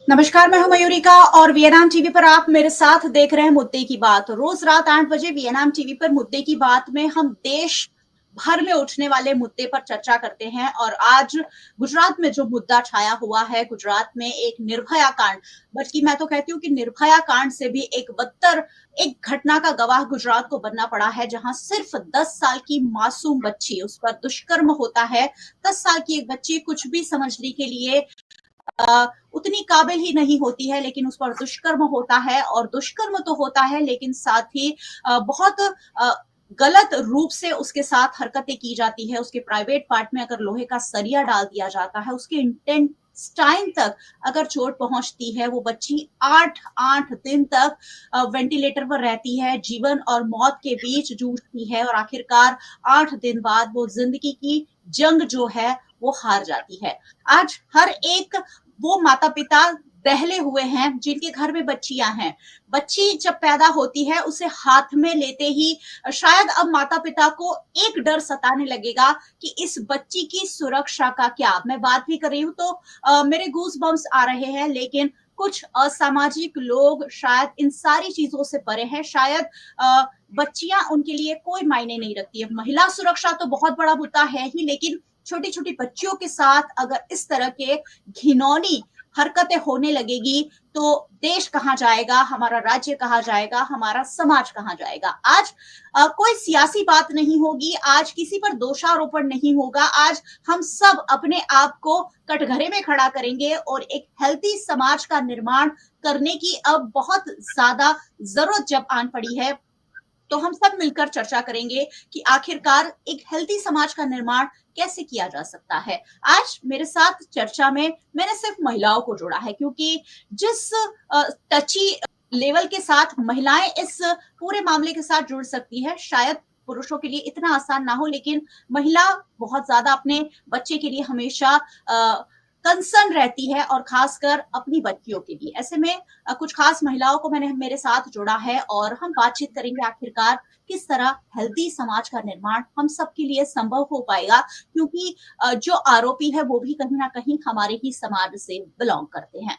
नमस्कार, मैं हूं मयूरिका और वीएनएम टीवी पर आप मेरे साथ देख रहे हैं मुद्दे की बात। रोज रात 8 बजे वीएनएम टीवी पर मुद्दे की बात में हम देश भर में उठने वाले मुद्दे पर चर्चा करते हैं। और आज गुजरात में जो मुद्दा छाया हुआ है, गुजरात में एक निर्भया कांड, बल्कि मैं तो कहती हूँ कि निर्भया कांड से भी एक बदतर एक घटना का गवाह गुजरात को बनना पड़ा है, जहां सिर्फ 10 साल की मासूम बच्ची, उस पर दुष्कर्म होता है। 10 साल की एक बच्ची कुछ भी समझने के लिए उतनी काबिल ही नहीं होती है, लेकिन उस पर दुष्कर्म होता है। और दुष्कर्म तो होता है, लेकिन साथ ही बहुत गलत रूप से उसके साथ हरकतें की जाती है। उसके प्राइवेट पार्ट में अगर लोहे का सरिया डाल दिया जाता है, उसके इंटेंट टाइम तक अगर चोट पहुंचती है, वो बच्ची 8 दिन तक वेंटिलेटर पर रहती है, जीवन और मौत के बीच जूझती है, और आखिरकार 8 दिन बाद वो जिंदगी की जंग जो है वो हार जाती है। आज हर एक वो माता पिता दहले हुए हैं जिनके घर में बच्चियां हैं। बच्ची जब पैदा होती है, उसे हाथ में लेते ही शायद अब माता पिता को एक डर सताने लगेगा कि इस बच्ची की सुरक्षा का क्या। मैं बात भी कर रही हूं तो मेरे गूज बम्स आ रहे हैं, लेकिन कुछ असामाजिक लोग शायद इन सारी चीजों से परे हैं। शायद बच्चियां उनके लिए कोई मायने नहीं रखती है। महिला सुरक्षा तो बहुत बड़ा मुद्दा है ही, लेकिन छोटी छोटी बच्चियों के साथ अगर इस तरह के घिनौनी हरकतें होने लगेगी तो देश कहां जाएगा, हमारा राज्य कहां जाएगा, हमारा समाज कहां जाएगा। आज कोई सियासी बात नहीं होगी, आज किसी पर दोषारोपण नहीं होगा। आज हम सब अपने आप को कटघरे में खड़ा करेंगे और एक हेल्थी समाज का निर्माण करने की अब बहुत ज्यादा जरूरत जब आन पड़ी है, तो हम सब मिलकर चर्चा करेंगे कि आखिरकार एक हेल्थी समाज का निर्माण कैसे किया जा सकता है। आज मेरे साथ चर्चा में मैंने सिर्फ महिलाओं को जोड़ा है, क्योंकि जिस टची लेवल के साथ महिलाएं इस पूरे मामले के साथ जुड़ सकती है, शायद पुरुषों के लिए इतना आसान ना हो, लेकिन महिला बहुत ज्यादा अपने बच्चे के लिए हमेशा कंसर्न रहती है, और खासकर अपनी बच्चियों के लिए। ऐसे में कुछ खास महिलाओं को मैंने मेरे साथ जोड़ा है और हम बातचीत करेंगे आखिरकार किस तरह हेल्दी समाज का निर्माण हम सबके लिए संभव हो पाएगा, क्योंकि जो आरोपी है वो भी कहीं ना कहीं हमारे ही समाज से बिलोंग करते हैं।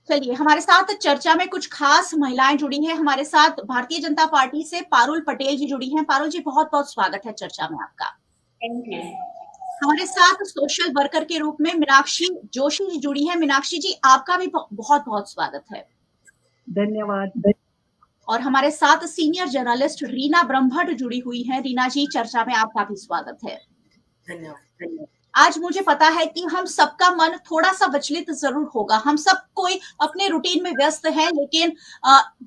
चलिए, हमारे साथ चर्चा में कुछ खास महिलाएं जुड़ी हैं। हमारे साथ भारतीय जनता पार्टी से पारुल पटेल जी जुड़ी हैं। पारुल जी, बहुत बहुत स्वागत है चर्चा में आपका। Thank you. हमारे साथ सोशल वर्कर के रूप में मीनाक्षी जोशी जी जुड़ी हैं। मीनाक्षी जी, आपका भी बहुत बहुत स्वागत है। धन्यवाद। और हमारे साथ सीनियर जर्नलिस्ट रीना ब्रह्मभट्ट जुड़ी हुई हैं। रीना जी, चर्चा में आपका भी स्वागत है। धन्यवाद। आज मुझे पता है कि हम सबका मन थोड़ा सा विचलित जरूर होगा। हम सब कोई अपने रूटीन में व्यस्त है, लेकिन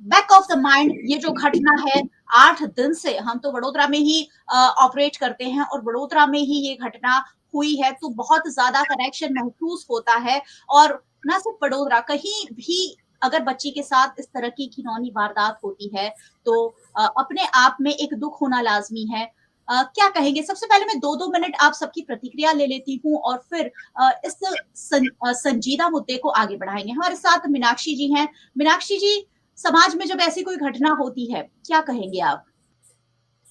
बैक ऑफ द माइंड ये जो घटना है, 8 दिन से हम तो वडोदरा में ही ऑपरेट करते हैं, और वडोदरा में ही ये घटना हुई है, तो बहुत ज्यादा कनेक्शन महसूस होता है। और न सिर्फ वडोदरा, कहीं भी अगर बच्ची के साथ इस तरह की घिनौनी वारदात होती है, तो अपने आप में एक दुख होना लाजमी है। क्या कहेंगे? सबसे पहले मैं 2-2 मिनट आप सबकी प्रतिक्रिया ले लेती हूँ, और फिर इस संजीदा मुद्दे को आगे बढ़ाएंगे। हमारे साथ मीनाक्षी जी हैं। मीनाक्षी जी, समाज में जब ऐसी कोई घटना होती है, क्या कहेंगे आप?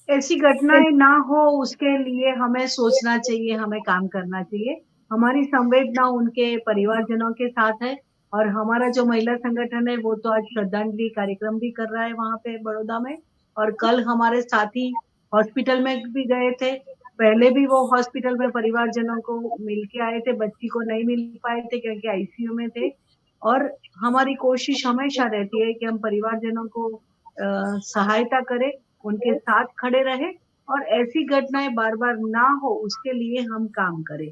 ऐसी घटनाएं ना हो उसके लिए हमें सोचना चाहिए, हमें काम करना चाहिए। हमारी संवेदना उनके परिवारजनों के साथ है और हमारा जो महिला संगठन है वो तो आज श्रद्धांजलि कार्यक्रम भी कर रहा है वहाँ पे बड़ौदा में। और कल हमारे साथी हॉस्पिटल में भी गए थे। पहले भी वो हॉस्पिटल में परिवारजनों को मिल के आए थे, बच्ची को नहीं मिल पाए थे क्योंकि आईसीयू में थे। और हमारी कोशिश हमेशा रहती है कि हम परिवारजनों को सहायता करें, उनके साथ खड़े रहें और ऐसी घटनाएं बार-बार ना हो उसके लिए हम काम करें।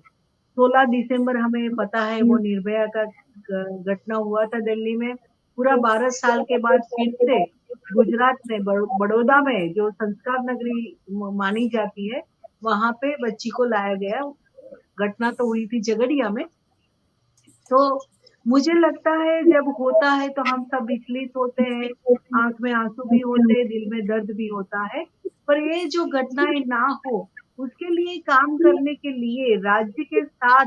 16 दिसंबर हमें पता है वो निर्भया का घटना हुआ था दिल्ली में। पूरा 12 साल के बाद फिर से गुजरात में बड़ौदा में जो संस्कार नगरी मानी जाती है, वहाँ पे बच्ची को लाया गया। घटना तो हुई थी झगड़िया में। तो मुझे लगता है जब होता है तो हम सब विचलित होते हैं, आँख में आँसू भी होते हैं, दिल में दर्द भी होता है। पर ये जो घटनाएँ ना हो, उसके लिए काम करने के लिए राज्य के साथ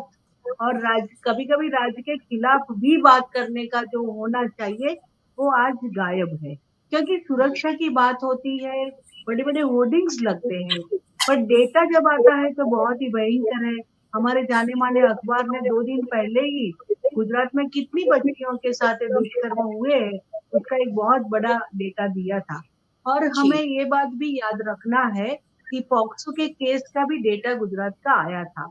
और राज्य कभी-कभी राज्य के खिलाफ भी बात करने का जो होना चाहिए, वो आज गायब है। क्योंकि सुरक्षा की बात होती है, बड़े-बड़े होर्डिंग्स लगते हैं, पर डेटा जब आता है तो बहुत ही भयंकर है। हमारे जाने माने अखबार ने 2 दिन पहले ही गुजरात में कितनी बच्चियों के साथ ये दुष्कर्म हुए हैं, उसका एक बहुत बड़ा डेटा दिया था। और हमें जी। ये बात भी याद रखना है कि पॉक्सो के केस का भी डेटा गुजरात का आया था।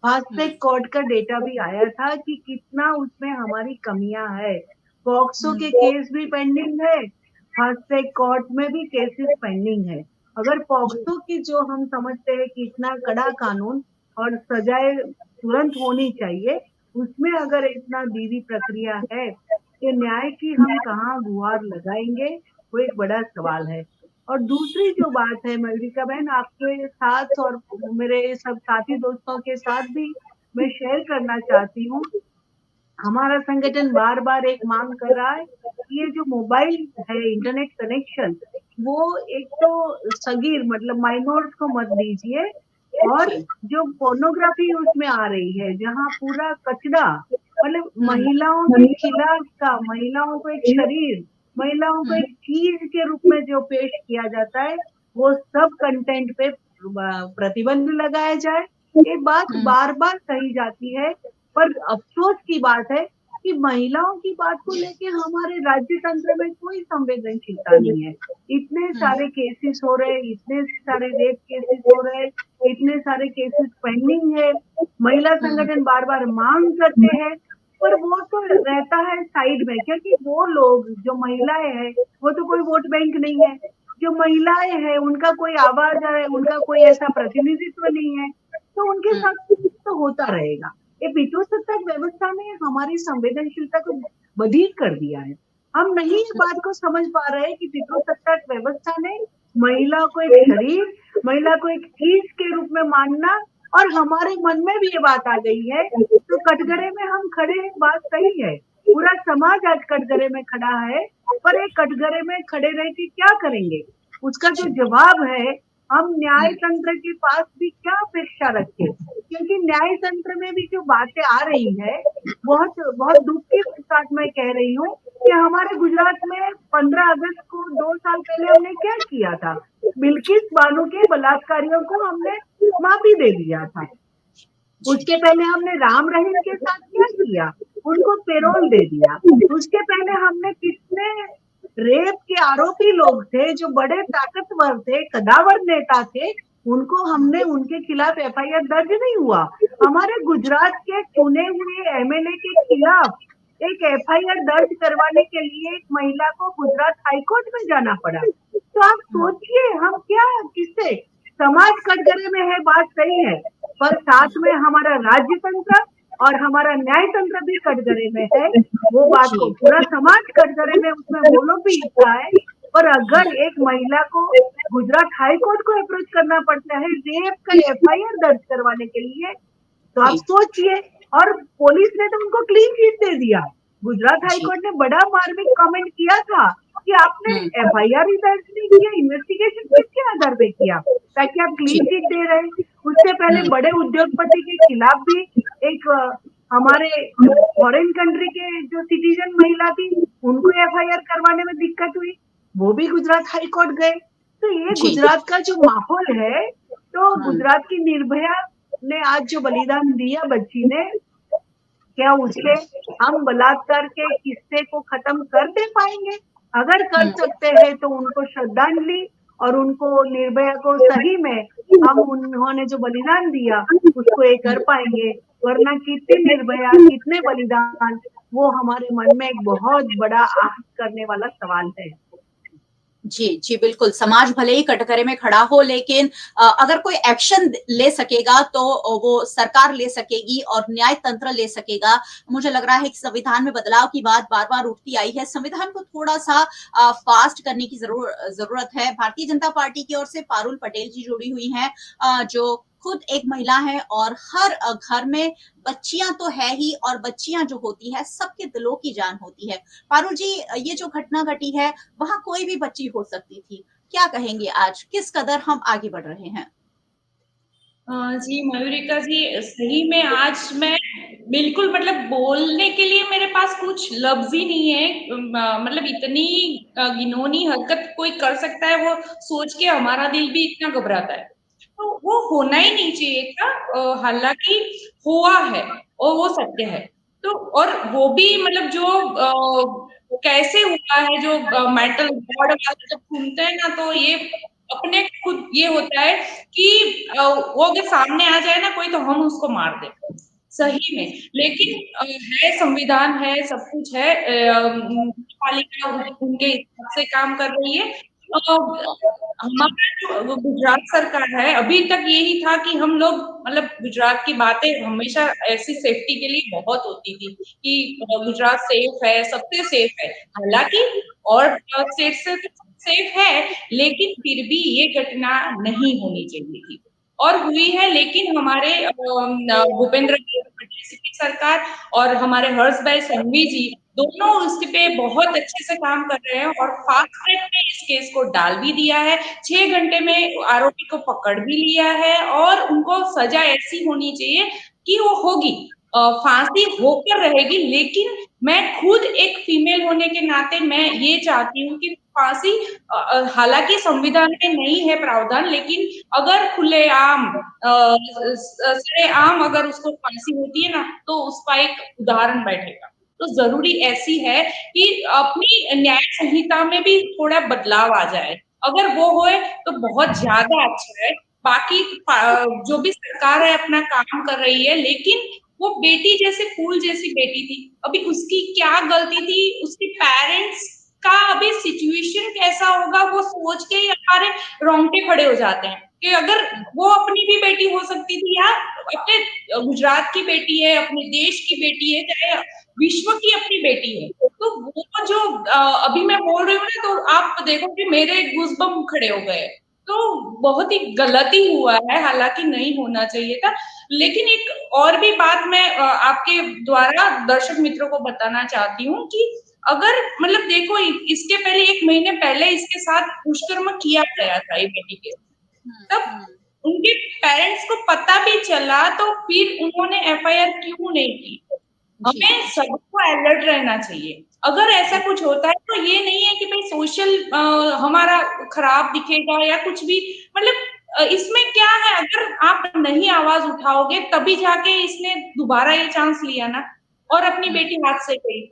फास्ट हुँ, ट्रैक कोर्ट का डेटा भी आया था कि कितना उसमें हमारी कमियां है। पॉक्सो के हुँ, केस भी पेंडिंग है, फास्ट ट्रैक कोर्ट में भी केसेस पेंडिंग है। अगर जी, पॉक्सो की जो हम समझते हैं कि इतना कड़ा कानून और सजाए तुरंत होनी चाहिए, उसमें अगर इतना विधि प्रक्रिया है, तो न्याय की हम कहाँ गुहार लगाएंगे, वो एक बड़ा सवाल है। और दूसरी जो बात है मल्लिका बहन, आपके साथ और मेरे सब साथी दोस्तों के साथ भी मैं शेयर करना चाहती हूँ। हमारा संगठन बार-बार एक मांग कर रहा है कि ये जो मोबाइल है, इंटरनेट कनेक्शन, वो एक तो सगीर मतलब माइनर्स को मत दीजिए, और जी। जो पोर्नोग्राफी उसमें आ रही है, जहाँ पूरा कचरा मतलब हुँ, महिलाओं के खिलाफ का, महिलाओं को एक शरीर, महिलाओं को हुँ, एक चीज़ के रूप में जो पेश किया जाता है, वो सब कंटेंट पे प्रतिबंध लगाया जाए। ये बात हुँ, बार-बार कही जाती है, पर अफ़सोस की बात है कि महिलाओं की बात को लेके हमारे राज्य तंत्र में कोई संवेदनशीलता नहीं है। इतने हुँ, सारे केसेस हो रहे हैं, इतने सारे रेप केसेस हो रहे हैं, इतने सारे केसेस पेंडिंग है। महिला हुँ, संगठन बार-बार मांग करते हैं, पर वो तो रहता है साइड में, क्योंकि वो लोग जो महिलाएँ हैं, वो तो कोई वोट बैंक नहीं है। जो महिलाएँ हैं, उनका कोई आवाज़ है, उनका कोई ऐसा प्रतिनिधित्व नहीं है, तो उनके हुँ, साथ तो होता रहेगा। ये पितृसत्ताक व्यवस्था ने हमारी संवेदनशीलता को बधिर कर दिया है। हम नहीं इस बात को समझ पा रहे हैं कि पितृसत्ताक व्यवस्था ने महिला को एक शरीर, महिला को एक चीज के रूप में मानना, और हमारे मन में भी ये बात आ गई है, तो कटघरे में हम खड़े हैं, बात सही है। पूरा समाज आज कटघरे में खड़ा है, पर एक कटघरे में खड़े रह के क्या करेंगे? उसका जो जी, जवाब है, हम न्याय हुँ, तंत्र के पास भी क्या अपेक्षा रखें? क्योंकि न्याय तंत्र में भी जो बातें आ रही है, बहुत बहुत दुख के साथ मैं कह रही हूँ कि हमारे गुजरात में 15 अगस्त को 2 साल पहले हमने क्या किया था? बिल्किस बानो के बलात्कारियों को हमने माफ़ी दे दिया था। जी, उसके पहले हमने राम रहीम के साथ क्या किया? उनको हुँ, पैरोल दे दिया। उसके पहले हमने कितने रेप के आरोपी लोग थे, जो बड़े ताकतवर थे, कदावर नेता थे, उनको हुँ, हमने उनके खिलाफ एफआईआर दर्ज नहीं हुआ। हमारे गुजरात के चुने हुए एमएलए के खिलाफ एक एफआईआर दर्ज करवाने के लिए एक महिला को गुजरात हाई कोर्ट में जाना पड़ा। तो आप हुँ, सोचिए हम क्या किससे, समाज कटघरे में है, बात सही है, पर साथ में हमारा राज्य तंत्र और हमारा न्याय तंत्र भी कटघरे में है। वो बात को जी, पूरा समाज कटघरे में, उसमें वो लोग भी हिस्सा है। पर हुँ, अगर एक महिला को गुजरात हाई कोर्ट को अप्रोच करना पड़ता है रेप का एफआईआर दर्ज करवाने के लिए, तो आप जी, सोचिए। और पुलिस ने तो उनको क्लीन चिट दे दिया। गुजरात हाई जी, कोर्ट ने बड़ा मार्मिक कमेंट किया था कि आपने हुँ, एफआईआर ही दर्ज नहीं किया, इन्वेस्टिगेशन किसके आधार पे किया, ताकि आप जी, क्लीन चिट दे रहे हैं। उससे पहले हुँ, बड़े उद्योगपति के खिलाफ भी एक हमारे फॉरेन कंट्री के जो सिटीजन महिला थी, उनको एफआईआर करवाने में दिक्कत हुई, वो भी गुजरात हाई कोर्ट गए। तो ये जी, गुजरात का जो माहौल है, तो हुँ, गुजरात की निर्भया ने आज जो बलिदान दिया बच्ची ने, क्या उससे हम बलात्कार के किस्से को खत्म कर दे पाएंगे? अगर कर हुँ, सकते हैं तो उनको श्रद्धांजलि, और उनको निर्भया को सही में हम उन्होंने जो बलिदान दिया उसको ये हुँ। कर पाएंगे। वरना कितने निर्भया, कितने बलिदान, वो हमारे मन में एक बहुत बड़ा आहत करने वाला सवाल है। जी, जी, बिल्कुल, समाज भले ही कटघरे में खड़ा हो लेकिन अगर कोई एक्शन ले सकेगा तो वो सरकार ले सकेगी और न्याय तंत्र ले सकेगा। मुझे लग रहा है कि संविधान में बदलाव की बात बार-बार उठती आई है। संविधान को थोड़ा-सा फ़ास्ट करने की ज़रूरत है। भारतीय जनता पार्टी की ओर से पारुल पटेल जी जुड़ी हुई हैं जो खुद एक महिला हैं और हर घर में बच्चियाँ तो है ही और बच्चियाँ जो होती हैं, सबके दिलों की जान होती है। पारुल जी ये जो घटना घटी है वहाँ कोई भी बच्ची हो सकती थी। क्या कहेंगे आज? किस कदर हम आगे बढ़ रहे हैं? जी, मयूरिका जी, सही में आज मैं बिल्कुल मतलब बोलने के लिए मेरे पास कुछ लफ्ज़ ही नहीं है। मतलब इतनी घिनौनी हरकत कोई कर सकता है, वो सोच के हमारा दिल भी इतना घबराता है। तो वो होना ही नहीं चाहिए था, हालांकि हुआ है और वो सत्य है। तो और वो भी मतलब जो कैसे हुआ है, जो मेंटल गॉड वाला जब सुनते हैं ना, तो ये अपने खुद ये होता है कि वो अगर सामने आ जाए ना कोई, तो हम उसको मार दें सही में। लेकिन है, संविधान है, सब कुछ है, पालिका उनके हिसाब से काम कर रही है। हमारा जो गुजरात सरकार है, अभी तक यही था कि हम लोग मतलब गुजरात की बातें हमेशा ऐसी सेफ्टी के लिए बहुत होती थी कि गुजरात सेफ है, सबसे सेफ है। हालांकि और स्टेट से सेफ है, लेकिन फिर भी ये घटना नहीं होनी चाहिए थी और हुई है। लेकिन हमारे भूपेंद्र पटेल की सरकार और हमारे हर्ष भाई संघवी जी दोनों उस पे बहुत अच्छे से काम कर रहे हैं और फास्ट ट्रैक में इस केस को डाल भी दिया है। 6 घंटे में आरोपी को पकड़ भी लिया है और उनको सजा ऐसी होनी चाहिए कि वो होगी, फांसी होकर रहेगी। लेकिन मैं खुद एक फीमेल होने के नाते मैं ये चाहती हूँ कि फांसी, हालांकि संविधान में नहीं है प्रावधान, लेकिन अगर खुलेआम सरेआम अगर उसको फांसी होती है ना, तो उसका एक उदाहरण बैठेगा। तो जरूरी ऐसी है कि अपनी न्याय संहिता में भी थोड़ा बदलाव आ जाए। अगर वो होए तो बहुत ज्यादा अच्छा है। बाकी जो भी सरकार है अपना काम कर रही है, लेकिन वो बेटी जैसे फूल जैसी बेटी थी। अभी उसकी क्या गलती थी, उसके पेरेंट्स का अभी सिचुएशन कैसा होगा, वो सोच के ही हमारे रोंगटे खड़े हो जाते हैं कि अगर वो अपनी भी बेटी हो सकती थी यार, अपने गुजरात की बेटी है, अपने देश की बेटी है, चाहे विश्व की अपनी बेटी है। तो वो जो अभी मैं बोल रही हूँ ना, तो आप देखो कि मेरे गूज़बम्प खड़े हो गए। तो बहुत ही गलती हुआ है, हालांकि नहीं होना चाहिए था। लेकिन एक और भी बात मैं आपके द्वारा दर्शक मित्रों को बताना चाहती हूँ कि अगर मतलब देखो, इसके पहले 1 महीने पहले इसके साथ दुष्कर्म किया गया था ये बेटी के, तब उनके पेरेंट्स को पता भी चला, तो फिर उन्होंने एफआईआर क्यों नहीं की? हमें सबको अलर्ट रहना चाहिए। अगर ऐसा कुछ होता है तो ये नहीं है कि भाई सोशल हमारा खराब दिखेगा या कुछ भी, मतलब इसमें क्या है, अगर आप नहीं आवाज उठाओगे तभी जाके इसने दोबारा ये चांस लिया ना, और अपनी बेटी हाथ से गई।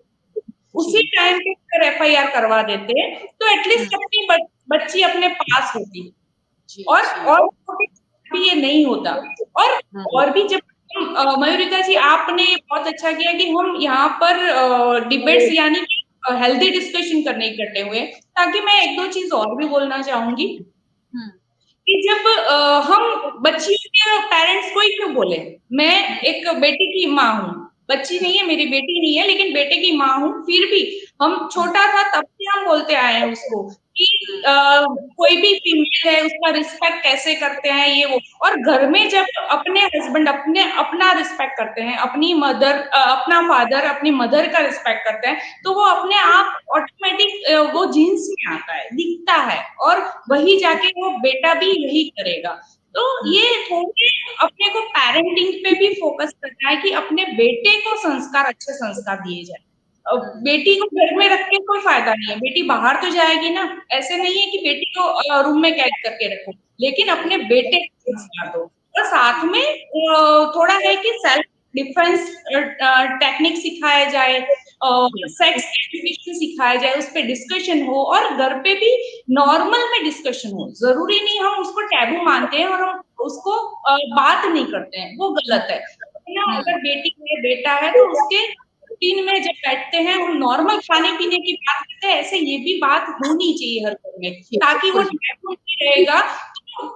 उसी टाइम पे अगर एफआईआर करवा देते तो एटलीस्ट अपनी बच्ची अपने पास होती और भी ये नहीं होता। और भी जब मयूरिका जी, आपने बहुत अच्छा किया कि हम यहाँ पर डिबेट्स यानी कि हेल्दी डिस्कशन करने इकट्ठे हुए, ताकि मैं एक दो चीज और भी बोलना चाहूंगी कि जब हम बच्चियों के पेरेंट्स को ही क्यों बोले, मैं एक बेटी की माँ हूँ, बच्ची नहीं है मेरी, बेटी नहीं है, लेकिन बेटे की माँ हूँ, फिर भी हम छोटा था तब से हम बोलते आए हैं उसको कि कोई भी फीमेल है उसका रिस्पेक्ट कैसे करते हैं ये वो। और घर में जब अपने हस्बैंड अपना रिस्पेक्ट करते हैं, अपनी मदर अपना फादर अपनी मदर का रिस्पेक्ट करते हैं, तो वो अपने आप ऑटोमेटिक वो जीन्स में आता है, दिखता है, और वही जाके वो बेटा भी यही करेगा। तो ये थोड़े अपने को पेरेंटिंग पे भी फोकस करना है कि अपने बेटे को संस्कार, अच्छे संस्कार दिए जाए। बेटी को घर में रख के कोई फायदा नहीं है, बेटी बाहर तो जाएगी ना। ऐसे नहीं है कि बेटी को रूम में कैद करके रखो, लेकिन अपने बेटे को संस्कार दो। और साथ में थोड़ा है कि सेल्फ डिफेंस टेक्निक सिखाया जाए, सेक्स एजुकेशन सिखाया जाए, उस पर डिस्कशन हो, और घर पे भी नॉर्मल में डिस्कशन हो। जरूरी नहीं हम उसको टैबू मानते हैं और हम उसको बात नहीं करते हैं, वो गलत है ना। अगर बेटी है बेटा है तो उसके रूटीन में जब बैठते हैं हम नॉर्मल खाने पीने की बात करते हैं, ऐसे ये भी बात होनी चाहिए हर घर में, ताकि वो टैबू नहीं रहेगा,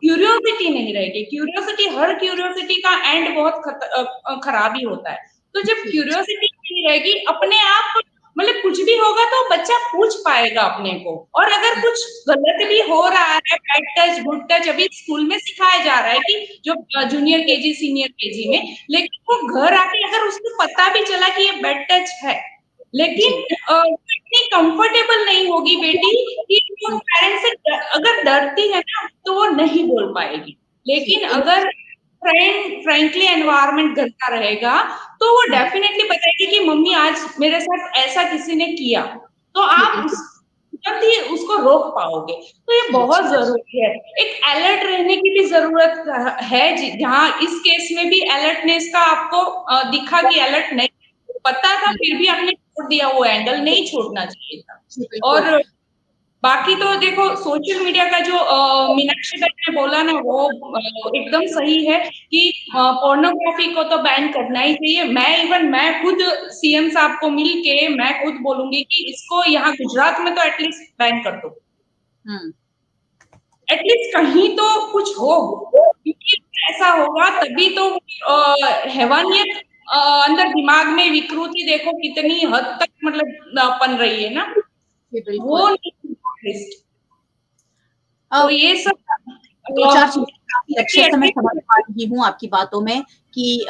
क्यूरियोसिटी नहीं रहेगी। क्यूरियोसिटी, हर क्यूरियोसिटी का एंड बहुत खराब ही होता है। तो जब क्यूरियोसिटी नहीं रहेगी, अपने आप मतलब कुछ भी होगा तो बच्चा पूछ पाएगा अपने को। और अगर कुछ गलत भी हो रहा है, बैड टच गुड टच अभी स्कूल में सिखाया जा रहा है कि जो जूनियर केजी सीनियर केजी में, लेकिन वो घर आके अगर उसको पता भी चला कि ये बैड टच है, लेकिन इतनी कंफर्टेबल नहीं होगी बेटी कि वो पेरेंट्स से अगर डरती है ना, तो वो नहीं बोल पाएगी। लेकिन अगर फ्रेंकली एनवायरनमेंट घर का रहेगा, तो वो डेफिनेटली बताएगी कि मम्मी आज मेरे साथ ऐसा किसी ने किया। तो आप तुरंत ही उसको रोक पाओगे। तो ये बहुत ज़रूरी है। एक अलर्ट रहने की भी ज़रूरत है जहाँ इस केस में भी अलर्टनेस का आपको दिखा कि अलर्ट नहीं पता था फिर भी आपने छोड़ दिया वो एंगल, नहीं छोड़ना चाहिए था। जी, बिल्कुल। और बाकी तो देखो सोशल मीडिया का जो मीनाक्षी बहन ने बोला ना वो एकदम सही है कि पोर्नोग्राफी को तो बैन करना ही चाहिए। मैं खुद सीएम साहब को मिल के मैं खुद बोलूंगी कि इसको यहाँ गुजरात में तो एटलीस्ट बैन कर दो, हम्म। एटलीस्ट कहीं तो कुछ हो, क्योंकि ऐसा होगा तभी तो हैवानियत अंदर दिमाग में विकृति देखो कितनी हद तक मतलब पन रही है ना, जी, वो बिल्कुल। नहीं एटलीस्ट। अ, तो ये सब 2-4 चीज़ें काफ़ी अच्छे से मैं एटलीस्ट समझ पा रही हूँ आपकी बातों में कि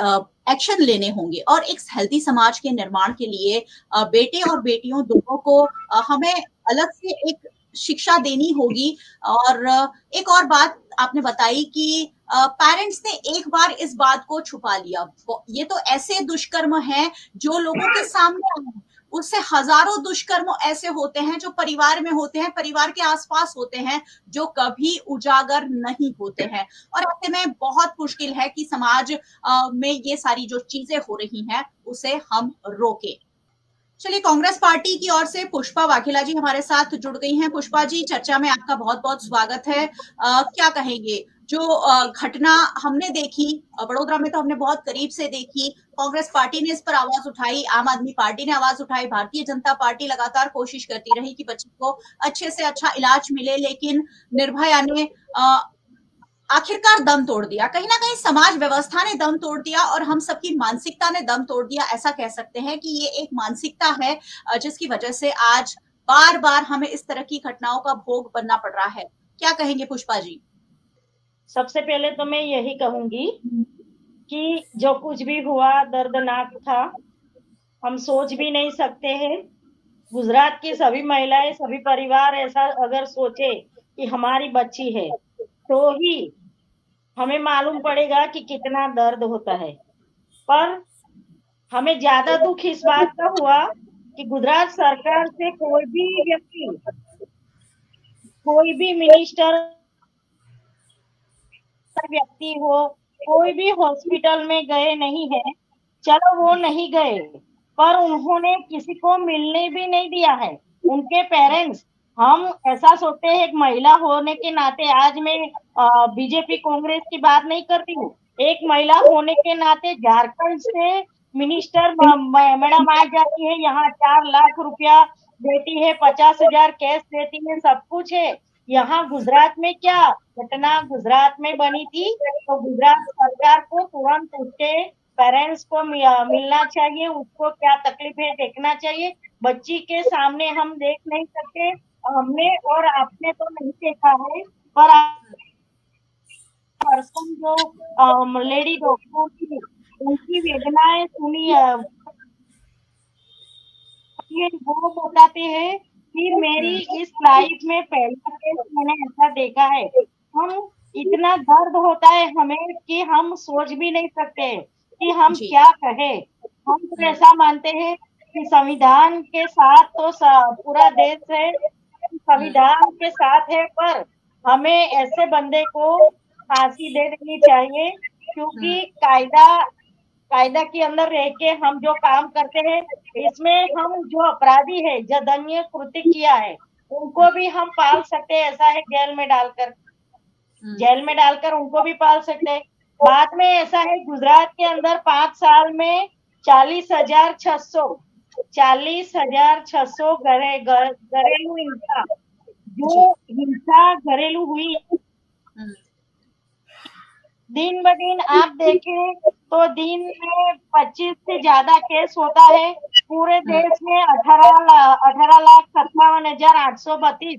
एक्शन लेने होंगे और एक हेल्दी समाज के निर्माण के लिए बेटे और बेटियों दोनों को हमें अलग से एक शिक्षा देनी होगी और एक और बात आपने बताई कि पेरेंट्स ने एक बार इस बात को छुपा लिया। ये तो ऐसे दुष्कर्म हैं जो लोगों के सामने आए हैं। उससे हज़ारों दुष्कर्म ऐसे होते हैं जो परिवार में होते हैं, परिवार के आस-पास होते हैं, जो कभी उजागर नहीं होते हैं और ऐसे में बहुत मुश्किल है कि समाज में ये सारी जो चीजें हो रही हैं उसे हम रोकें। चलिए कांग्रेस पार्टी की ओर से पुष्पा वाघेला जी हमारे साथ जुड़ गई हैं। पुष्पा जी चर्चा में आपका बहुत-बहुत स्वागत है। क्या कहेंगे? जो घटना हमने देखी बड़ोदरा में तो हमने बहुत करीब से देखी। कांग्रेस पार्टी ने इस पर आवाज उठाई, आम आदमी पार्टी ने आवाज उठाई, भारतीय जनता पार्टी लगातार कोशिश करती रही कि बच्चे को अच्छे से अच्छा इलाज मिले, लेकिन निर्भया ने आखिरकार दम तोड़ दिया। कहीं न कहीं समाज व्यवस्था ने दम तोड़ दिया और हम सबकी मानसिकता ने दम तोड़ दिया। ऐसा कह सकते हैं कि ये एक मानसिकता है जिसकी वजह से आज बार-बार हमें इस तरह की घटनाओं का भोग बनना पड़ रहा है। क्या कहेंगे पुष्पा जी? सबसे पहले तो मैं यही कहूंगी कि जो कुछ भी हुआ दर्दनाक था, हम सोच भी नहीं सकते हैं। गुजरात की सभी महिलाएं, सभी परिवार ऐसा अगर सोचे कि हमारी बच्ची है, तो ही हमें मालूम पड़ेगा कि कितना दर्द होता है। पर हमें ज्यादा दुख इस बात का हुआ कि गुजरात सरकार से कोई भी व्यक्ति, कोई भी मिनिस्टर व्यक्ति हो, कोई भी हॉस्पिटल में गए नहीं है। चलो वो नहीं गए, पर उन्होंने किसी को मिलने भी नहीं दिया है। उनके पेरेंट्स, हम ऐसा सोचते हैं एक महिला होने के नाते, आज मैं बीजेपी कांग्रेस की बात नहीं करती हूँ, एक महिला होने के नाते झारखंड से मिनिस्टर मैडम आ जाती है, यहाँ 4 लाख रुपया देती है, 50,000 कैश देती है, सब कुछ है। यहाँ गुजरात में क्या घटना गुजरात में बनी थी, तो गुजरात सरकार को तुरंत उसके पेरेंट्स को मिलना चाहिए, उसको क्या तकलीफ है देखना चाहिए। बच्ची के सामने हम देख नहीं सकते, हमने और आपने तो नहीं देखा है, पर पर्सन जो लेडी डॉक्टर थी, उनकी वेदनाएं सुनी, ये वो बताते हैं कि मेरी इस लाइफ में पहला केस मैंने ऐसा देखा है। हम इतना दर्द होता है हमें कि हम सोच भी नहीं सकते कि हम जी। क्या कहें। हम तो ऐसा मानते हैं कि संविधान के साथ तो पूरा देश है, संविधान के साथ है, पर हमें ऐसे बंदे को फांसी दे देनी चाहिए, क्योंकि कायदा कायदा के अंदर रह के हम जो काम करते हैं, इसमें हम जो अपराधी है, जो दंडनीय कृत्य किया है, उनको भी हम पाल सकते हैं। ऐसा है जेल में डालकर उनको भी पाल सकते हैं। बाद में ऐसा है गुजरात के अंदर 5 साल में 40,600 घरेलू हिंसा, जी। जो हिंसा घरेलू हुई, हुँ, दिन ब दिन आप देखें तो दिन में 25 से ज्यादा केस होता है। पूरे हुँ, देश में 18,57,832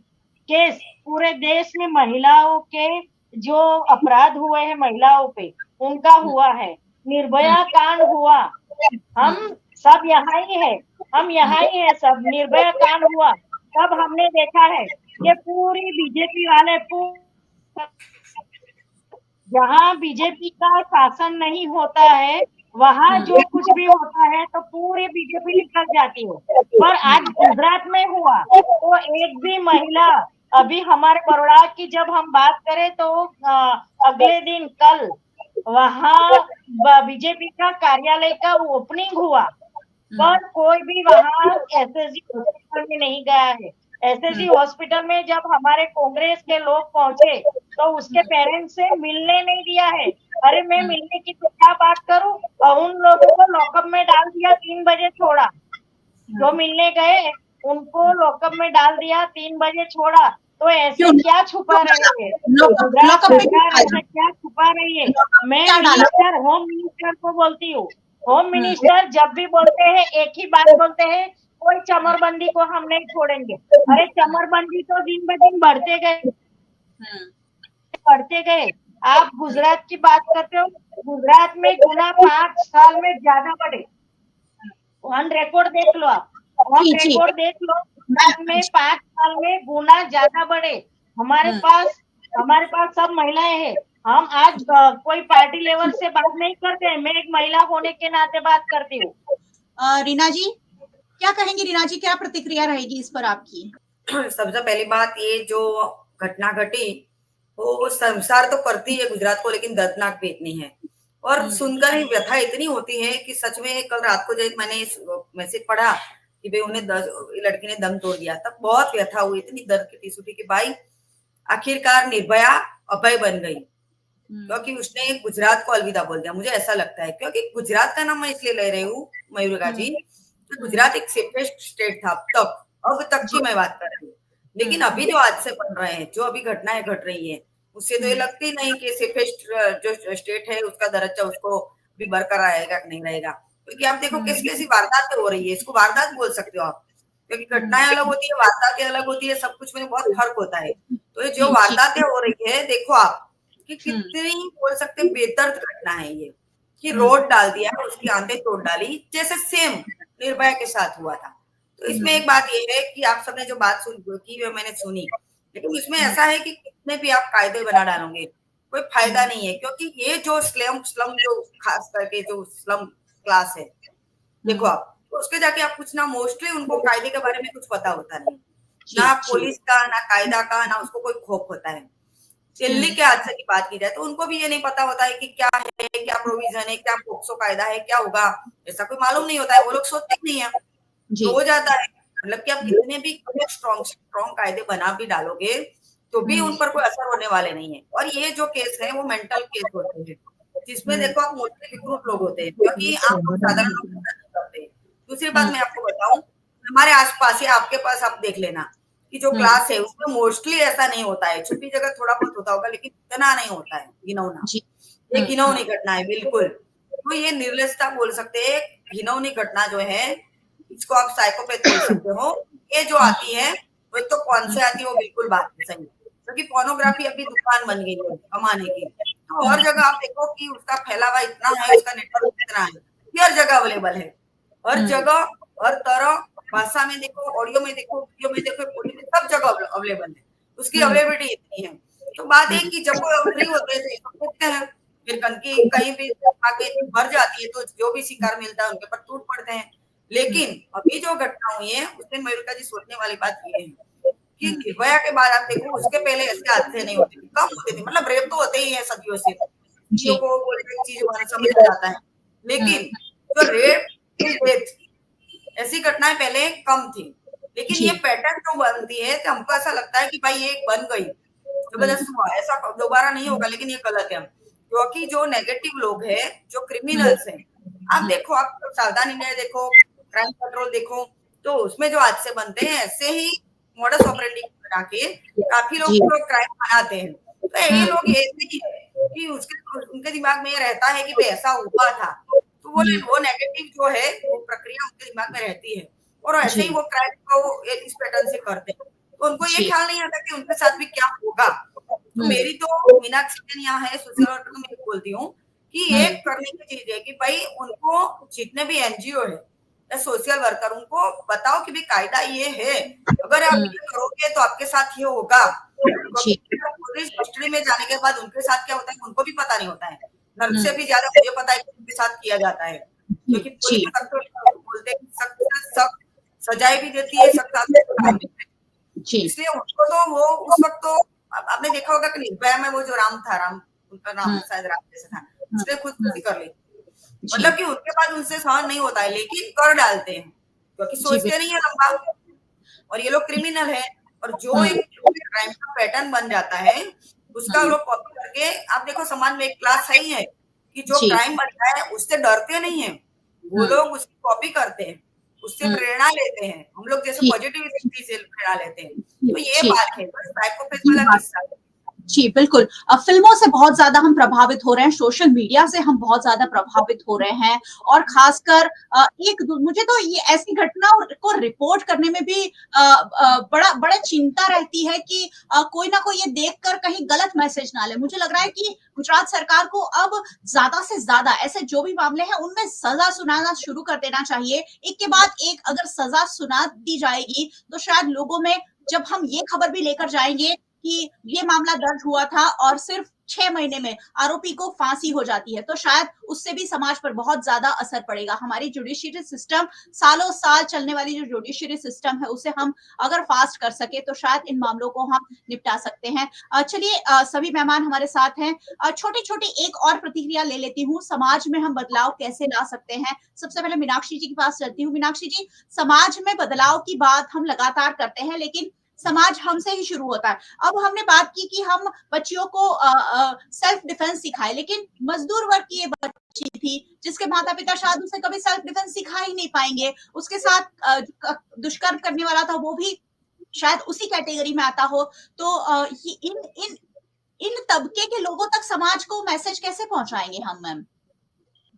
केस पूरे देश में महिलाओं के जो अपराध हुए हैं महिलाओं पे, उनका हुँ, हुआ है। हुँ, निर्भया कांड हुआ, हम हुँ, सब यहाँ ही है, हम हुँ, यहाँ ही है सब। निर्भया कांड हुआ तब हमने देखा है कि पूरी बीजेपी वाले जहाँ बीजेपी का शासन नहीं होता है वहाँ जो कुछ भी होता है तो पूरी बीजेपी निकल जाती है। पर आज गुजरात में हुआ तो एक भी महिला, अभी हमारे बड़ौदा की जब हम बात करें तो अगले दिन कल वहाँ बीजेपी का कार्यालय का ओपनिंग हुआ, पर कोई भी वहाँ एसएसजी हॉस्पिटल में नहीं गया है। एसएसजी हॉस्पिटल में जब हमारे कांग्रेस के लोग पहुंचे तो उसके पेरेंट्स से मिलने नहीं दिया है। अरे मैं मिलने की तो क्या बात करूं, और उन लोगों को लॉकअप में डाल दिया, 3 बजे छोड़ा। जो मिलने गए उनको लॉकअप में डाल दिया, 3 बजे छोड़ा। तो ऐसे क्यों क्या छुपा रहे हैं गुजरात लॉकअप में क्यों सरकार, डाला? ऐसा क्या छुपा रही है? लॉकअप में मैं क्या डाला? मिनिस्टर, होम मिनिस्टर को बोलती हूँ, होम मिनिस्टर जब भी बोलते हैं एक ही बात बोलते हैं, कोई चमरबंदी को हम नहीं छोड़ेंगे। अरे चमरबंदी तो दिन ब दिन बढ़ते गए, बढ़ते गए। आप गुजरात की बात करते हो, गुजरात में गुना 5 साल में ज्यादा बढ़े। ऑन रिकॉर्ड देख लो, आप ऑन जी जी रिकॉर्ड देख लो, गुजरात में 5 साल में गुना ज्यादा बढ़े। हमारे पास सब महिलाएं हैं। हम आज कोई पार्टी लेवल से बात नहीं करते हैं, मैं एक महिला होने के नाते बात करती हूँ। रीना जी क्या कहेंगी? रीना जी क्या प्रतिक्रिया रहेगी इस पर आपकी? सबसे पहली बात, ये जो घटना घटी वो संसार तो करती है गुजरात को, लेकिन दर्दनाक भी इतनी है और सुनकर ही व्यथा इतनी होती है कि सच में कल रात को जब मैंने मैसेज पढ़ा कि भाई उन्हें लड़की ने दम तोड़ दिया, तब बहुत व्यथा हुई, इतनी दर्द की टीस उठी कि भाई आखिरकार निर्भया अभय बन गई, क्योंकि उसने गुजरात को अलविदा बोल दिया। मुझे ऐसा लगता है, क्योंकि गुजरात का नाम मैं इसलिए ले रही हूँ मयूरिका जी, तो गुजरात एक सेफेस्ट स्टेट था अब तक की मैं बात कर रही हूँ। लेकिन अभी जो हादसे बन रहे हैं, जो अभी घटनाएं घट रही है, उससे तो ये लगती नहीं कि सेफेस्ट जो स्टेट है उसका दर्जा उसको भी बरकरार रहेगा कि नहीं रहेगा। क्योंकि आप देखो कैसी कैसी वारदातें हो रही है, इसको वारदात बोल सकते हो आप, क्योंकि घटनाएं अलग होती है, वारदातें अलग होती है, सब कुछ में बहुत फर्क होता है। तो ये जो वारदातें हो रही है, देखो आप कि कितनी बोल सकते हैं बेदर्द घटना है ये, कि रोड डाल दिया, उसकी आंतें तोड़ डाली, जैसे सेम निर्भया के साथ हुआ था। तो इसमें एक बात ये है कि आप सबने जो बात की वो मैंने सुनी, लेकिन इसमें ऐसा है कि कितने भी आप कायदे बना डालोगे कोई फायदा नहीं है, क्योंकि ये जो स्लम जो खास करके जो स्लम क्लास है, देखो आप तो उसके जाके आप कुछ ना, मोस्टली उनको कायदे के बारे में कुछ पता होता नहीं, ना पुलिस का, ना कायदा का, ना उसको कोई खौफ होता है। दिल्ली के हादसे की बात की जाए तो उनको भी ये नहीं पता होता है कि क्या है, क्या प्रोविजन है, क्या पोक्सो कायदा है, क्या होगा, ऐसा कोई मालूम नहीं होता है, वो लोग सोचते नहीं है, तो हो जाता है। मतलब कि आप कितने भी स्ट्रॉन्ग कायदे बना भी डालोगे तो भी उन पर कोई असर होने वाले नहीं है। और ये जो केस है वो मेंटल केस होते हैं, जिसमें देखो आप मोस्टली विकृत लोग होते हैं, क्योंकि आप लोग साधारण लोग नहीं करते। दूसरी बात मैं आपको बताऊं, हमारे आसपास या आपके पास आप देख लेना कि जो क्लास है उसमें मोस्टली ऐसा नहीं होता है, छुट्टी जगह थोड़ा बहुत होता होगा, लेकिन इतना नहीं होता है घिनौना। ये घिनौनी घटना है बिल्कुल। तो ये निर्लजता बोल सकते हैं, घिनौनी घटना जो है, इसको आप साइकोपैथ बोल सकते हो। ये जो आती है वो तो कौन से आती है वो बिल्कुल बात नहीं सही, क्योंकि पोर्नोग्राफी अभी दुकान बन गई है कमाने की। तो हर जगह आप देखो कि उसका फैलावा इतना है, उसका नेटवर्क इतना है कि हर जगह अवेलेबल है, हर जगह, हर तरह, भाषा में देखो, ऑडियो में देखो, वीडियो में देखो, फोटो में, सब जगह अवेलेबल है, उसकी अवेलेबिलिटी इतनी है। तो बात है कि जब वो फ्री होते हैं तो देखते हैं, फिर कहीं भी आगे भर जाती है तो जो भी शिकार मिलता है उनके पर टूट पड़ते हैं। लेकिन अभी जो घटना हुई है उसमें मयूरिका जी सोचने वाली बात ये है कि निर्भया के बाद आप देखो उसके पहले ऐसे हादसे नहीं होते थे, कम होते थे। मतलब रेप तो होते ही है सदियों से, चीजों को चीज समझ आ जाता है, लेकिन जो रेप डेथ ऐसी घटनाएं पहले कम थी। लेकिन ये पैटर्न जो बनती है तो हमको ऐसा लगता है कि भाई ये बन गई, जबरदस्त हुआ, ऐसा दोबारा नहीं होगा, लेकिन ये गलत है। क्योंकि जो नेगेटिव लोग हैं, जो क्रिमिनल्स हैं, आप देखो, आप सावधान इंडिया देखो, क्राइम पेट्रोल देखो, तो उसमें जो हादसे बनते हैं ऐसे ही मॉडस ऑपरेंडी बना के काफी लोग क्राइम बनाते हैं। तो ये लोग ऐसे ही है कि उनके दिमाग में ये रहता है कि भाई ऐसा हुआ था, तो वो नेगेटिव जो है वो प्रक्रिया उनके दिमाग में रहती है, और ऐसे ही वो क्राइम को इस पैटर्न से करते हैं। तो उनको ये ख्याल नहीं आता कि उनके साथ भी क्या होगा। तो मेरी तो मीनाक्षी जैन यहाँ है सोशल वर्कर में बोलती हूँ कि ये करने की चीज है कि भाई उनको जितने भी एनजीओ है या सोशल वर्कर, उनको बताओ कि भाई कायदा ये है, अगर आप ये करोगे तो आपके साथ ये होगा। पुलिस कस्टडी में जाने के बाद उनके साथ क्या होता है उनको भी पता नहीं होता है। नर्स से भी ज्यादा मुझे पता है कि उनके साथ किया जाता है, क्योंकि पुलिस बोलते हैं सख्त से सख्त सजाएं भी देती है, सख्त। इसलिए उनको तो वो उस वक्त तो आपने देखा होगा कि निर्भया में वो जो राम था, राम उनका नाम शायद राम जैसा था, उसने खुदकुशी कर ली। मतलब कि उनके बाद उनसे सहन नहीं होता है, लेकिन कर डालते हैं क्योंकि सोचते नहीं है लंबा। और ये लोग क्रिमिनल है, और जो एक क्राइम का पैटर्न बन जाता है उसका लोग कॉपी करके, आप देखो समाज में एक क्लास सही है कि जो क्राइम बनता है उससे डरते नहीं है, वो लोग उसकी कॉपी करते हैं, उससे प्रेरणा लेते हैं। हम लोग जैसे पॉजिटिविटी से प्रेरणा लेते हैं, तो ये बात है बस साइकोपैथ वाला किस्सा। जी बिल्कुल। फिल्मों से बहुत ज्यादा हम प्रभावित हो रहे हैं, सोशल मीडिया से हम बहुत ज्यादा प्रभावित हो रहे हैं, और खासकर मुझे तो ये ऐसी घटना को रिपोर्ट करने में भी बड़ा चिंता रहती है कि कोई ना कोई ये देखकर कहीं गलत मैसेज ना ले। मुझे लग रहा है कि गुजरात सरकार को अब ज्यादा से ज्यादा ऐसे जो भी मामले हैं उनमें सजा सुनाना शुरू कर देना चाहिए। एक के बाद एक अगर सजा सुना दी जाएगी तो शायद लोगों में, जब हम ये खबर भी लेकर जाएंगे कि ये मामला दर्ज हुआ था और सिर्फ 6 महीने में आरोपी को फांसी हो जाती है, तो शायद उससे भी समाज पर बहुत ज्यादा असर पड़ेगा। हमारी जुडिशियरी सिस्टम, सालों साल चलने वाली जो जुडिशियरी सिस्टम है, उसे हम अगर फास्ट कर सके तो शायद इन मामलों को हम निपटा सकते हैं। चलिए, सभी मेहमान हमारे साथ हैं। छोटी छोटी एक और प्रतिक्रिया ले लेती हूँ, समाज में हम बदलाव कैसे ला सकते हैं। सबसे पहले मीनाक्षी जी के पास चलती हूँ। मीनाक्षी जी, समाज में बदलाव की बात हम लगातार करते हैं, लेकिन समाज हमसे ही शुरू होता है। अब हमने बात की कि हम बच्चियों को सेल्फ डिफेंस सिखाए, लेकिन मजदूर वर्ग की ये बच्ची थी जिसके माता पिता शायद उसे कभी सेल्फ डिफेंस सिखा ही नहीं पाएंगे। उसके साथ दुष्कर्म करने वाला था, वो भी शायद उसी कैटेगरी में आता हो। तो इन इन इन तबके के लोगों तक समाज को मैसेज कैसे पहुंचाएंगे हम, मैम?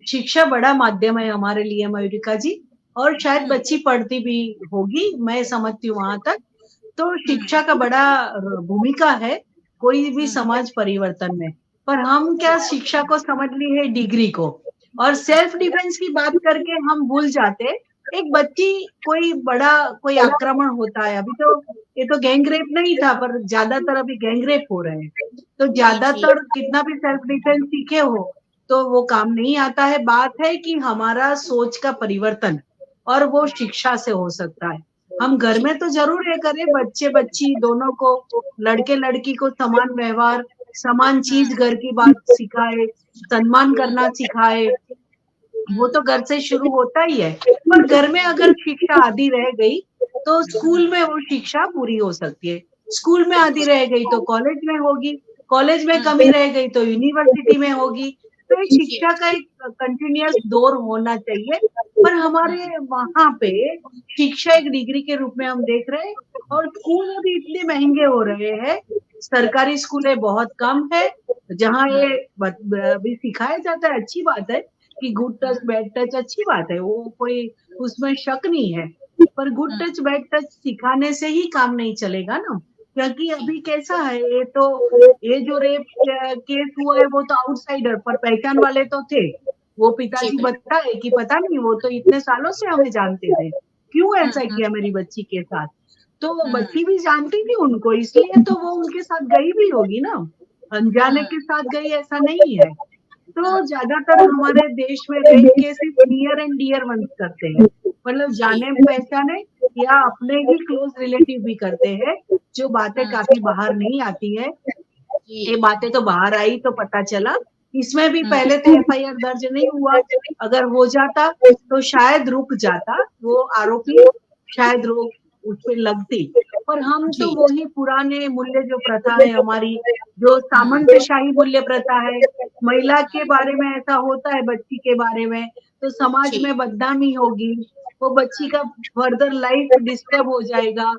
शिक्षा बड़ा माध्यम है हमारे लिए मयूरिका जी, और शायद बच्ची पढ़ती भी होगी, मैं समझती हूँ वहां तक। तो शिक्षा का बड़ा भूमिका है कोई भी समाज परिवर्तन में, पर हम क्या शिक्षा को समझ ली है डिग्री को, और सेल्फ डिफेंस की बात करके हम भूल जाते। एक बच्ची कोई आक्रमण होता है, अभी तो ये तो गैंगरेप नहीं था, पर ज्यादातर अभी गैंगरेप हो रहे हैं, तो ज्यादातर कितना भी सेल्फ डिफेंस सीखे हो तो वो काम नहीं आता है। बात है कि हमारा सोच का परिवर्तन, और वो शिक्षा से हो सकता है। हम घर में तो जरूर ये करें, बच्चे बच्ची दोनों को, लड़के लड़की को समान व्यवहार, समान चीज घर की बात सिखाए, सम्मान करना सिखाए, वो तो घर से शुरू होता ही है। पर घर में अगर शिक्षा आधी रह गई तो स्कूल में वो शिक्षा पूरी हो सकती है। स्कूल में आधी रह गई तो कॉलेज में होगी, कॉलेज में कमी रह गई तो यूनिवर्सिटी में होगी। तो ये शिक्षा का एक कंटिन्यूअस दौर होना चाहिए, पर हमारे वहां पे शिक्षा एक डिग्री के रूप में हम देख रहे हैं, और स्कूल भी इतने महंगे हो रहे हैं। सरकारी स्कूलें बहुत कम है जहाँ ये भी सिखाया जाता है। अच्छी बात है कि गुड टच बैड टच अच्छी बात है, वो कोई उसमें शक नहीं है, पर गुड टच बैड टच सिखाने से ही काम नहीं चलेगा ना। क्योंकि अभी कैसा है, ये जो रेप केस हुआ है वो तो आउटसाइडर, पर पहचान वाले तो थे। वो पिताजी बताए कि पता नहीं, वो तो इतने सालों से हमें जानते थे, क्यों ऐसा किया मेरी बच्ची के साथ। तो बच्ची भी जानती थी उनको, इसलिए तो वो उनके साथ गई भी होगी ना, अनजाने के साथ गई ऐसा नहीं है। तो ज्यादातर हमारे देश में rape cases near and dear ones करते हैं, मतलब जाने पहचाने या अपने ही क्लोज रिलेटिव भी करते हैं, जो बातें काफी बाहर नहीं आती है। ये बातें तो बाहर आई तो पता चला, इसमें भी पहले तो एफआईआर दर्ज नहीं हुआ, अगर हो जाता तो शायद रुक जाता वो आरोपी, शायद रोक उस पे लगती। पर हम तो वही पुराने मूल्य, जो प्रथा है हमारी, जो सामंतशाही मूल्य प्रथा है, महिला के बारे में ऐसा होता है, बच्ची के बारे में तो समाज में बदनामी होगी, वो बच्ची का फर्दर लाइफ डिस्टर्ब हो जाएगा,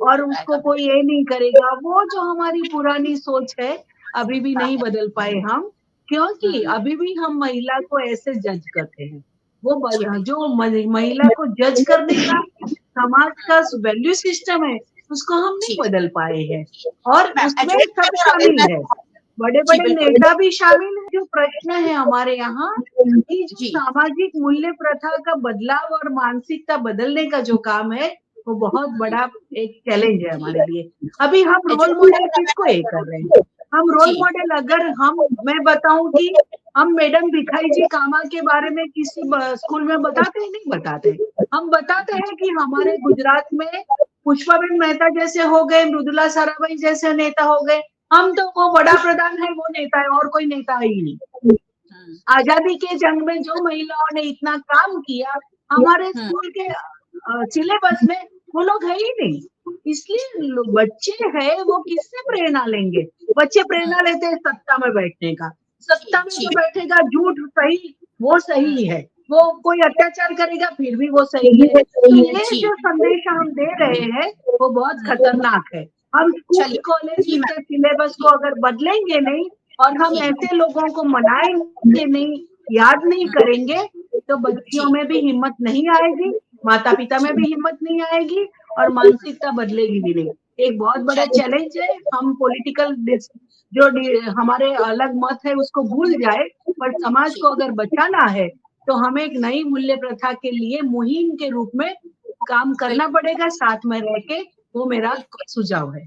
और उसको कोई ये नहीं करेगा। वो जो हमारी पुरानी सोच है अभी भी नहीं बदल पाए हम, क्योंकि अभी भी हम महिला को ऐसे जज करते हैं। वो जो महिला को जज करने का समाज का वैल्यू सिस्टम है, उसको हम नहीं बदल पाए हैं, और उसमें सब शामिल है। बड़े जी, बड़े बिल्कुल। नेता भी शामिल हैं। जो प्रश्न है हमारे यहाँ कि जो जी। सामाजिक मूल्य प्रथा का बदलाव और मानसिकता बदलने का जो काम है, वो बहुत बड़ा एक चैलेंज है हमारे लिए। अभी हम रोल मॉडल किसको ये कर रहे हैं? हम रोल जी। मॉडल अगर मैं बताऊँ कि हम मैडम भिखाई जी कामा के बारे में किसी स्कूल में बताते हैं? नहीं बताते। हम बताते हैं कि हमारे गुजरात में पुष्पाबेन मेहता जैसे हो गए, मृदुला साराभाई जैसे नेता हो गए। हम तो वो बड़ा प्रधान है, वो नेता है, और कोई नेता है ही नहीं। हुँ, आजादी के जंग में जो महिलाओं ने इतना काम किया, हमारे हुँ, स्कूल के सिलेबस में वो लोग है ही नहीं। इसलिए बच्चे हैं, वो किससे प्रेरणा लेंगे? बच्चे प्रेरणा लेते हैं सत्ता में बैठने का। सत्ता में जी, जो बैठेगा, झूठ सही, वो सही है। वो कोई अत्याचार करेगा, फिर भी वो सही है। तो ये जी। जो संदेश हम दे रहे हैं, वो बहुत हुँ, खतरनाक है। हम स्कूल चलिए। कॉलेज जी, के मैम। सिलेबस को अगर बदलेंगे नहीं और हम जी। ऐसे लोगों को मनाएंगे नहीं, याद नहीं हुँ, करेंगे, तो बच्चियों जी, में भी हिम्मत नहीं आएगी, माता-पिता जी। में भी हिम्मत नहीं आएगी और मानसिकता बदलेगी भी नहीं। एक बहुत बड़ा चलिए। चैलेंज है। हम पॉलिटिकल हमारे अलग मत है उसको भूल जाए, पर समाज जी। को अगर बचाना है, तो हमें एक नई मूल्य प्रथा के लिए मुहिम के रूप में काम करना बिल्कुल, पड़ेगा, साथ में रह के। वो मेरा बिल्कुल। सुझाव है।